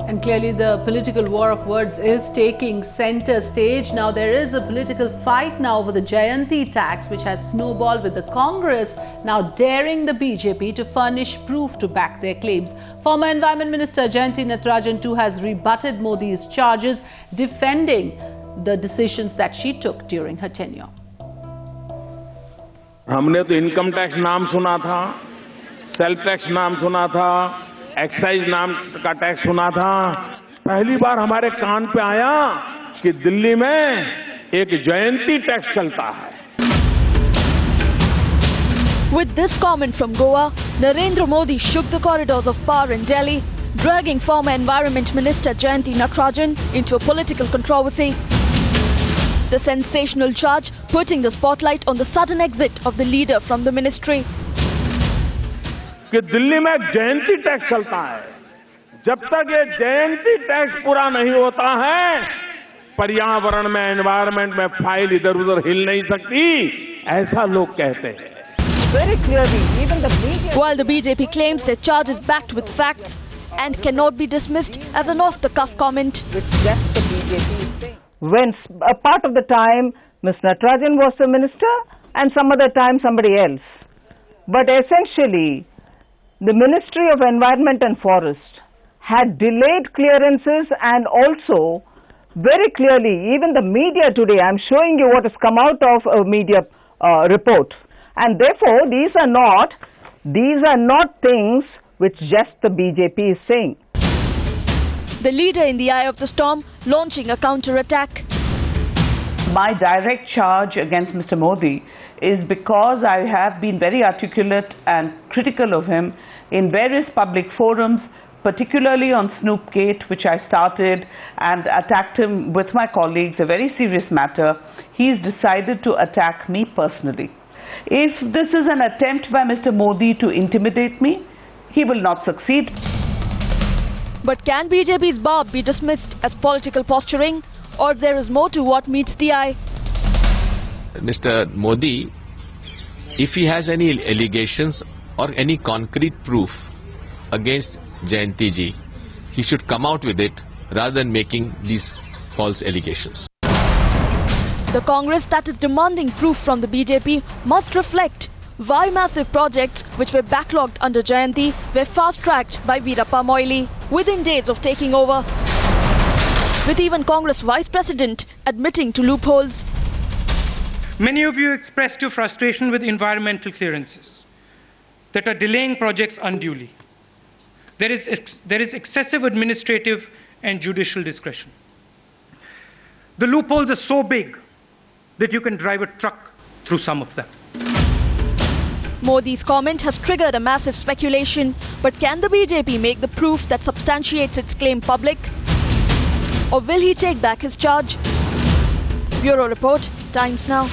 And clearly the political war of words is taking center stage. Now there is a political fight now over the Jayanti tax, which has snowballed, with the Congress now daring the BJP to furnish proof to back their claims. Former Environment Minister Jayanti Natarajan too has rebutted Modi's charges, defending the decisions that she took during her tenure. हमने तो income tax नाम सुना था, sale tax नाम सुना था, excise नाम का टैक्स सुना था। पहली बार हमारे कान पे आया कि दिल्ली में एक जयंती टैक्स चलता है। With this comment from Goa, Narendra Modi shook the corridors of power in Delhi, dragging former Environment Minister Jayanti Natarajan into a political controversy. The sensational charge putting the spotlight on the sudden exit of the leader from the ministry. कि दिल्ली में जयंती tax चलता है, जब तक ये जयंती tax पूरा नहीं होता है, पर्यावरण में, एनवायरमेंट में फाइल इधर-उधर हिल नहीं सकती, ऐसा लोग कहते हैं। Very clearly, even the media. While the BJP claims their charge is backed with facts and cannot be dismissed as an off-the-cuff comment. Which just the BJP thing. When a part of the time Ms. Natarajan was the minister and some other time somebody else. But essentially, the Ministry of Environment and Forest had delayed clearances, and also very clearly, even the media today, I'm showing you what has come out of a media report. And therefore, these are not things which just the BJP is saying. The leader in the eye of the storm launching a counter-attack. My direct charge against Mr. Modi is because I have been very articulate and critical of him in various public forums, particularly on Snoopgate, which I started, and attacked him with my colleagues, a very serious matter. He's decided to attack me personally. If this is an attempt by Mr. Modi to intimidate me, he will not succeed. But can BJP's barb be dismissed as political posturing, or there is more to what meets the eye? Mr. Modi, if he has any allegations or any concrete proof against Jayanti ji, he should come out with it rather than making these false allegations. The Congress that is demanding proof from the BJP must reflect why massive projects which were backlogged under Jayanti were fast-tracked by Veerappa Moily within days of taking over, with even Congress Vice President admitting to loopholes. Many of you expressed your frustration with environmental clearances that are delaying projects unduly. There is excessive administrative and judicial discretion. The loopholes are so big that you can drive a truck through some of them. Modi's comment has triggered a massive speculation, but can the BJP make the proof that substantiates its claim public? Or will he take back his charge? Bureau Report, Times Now.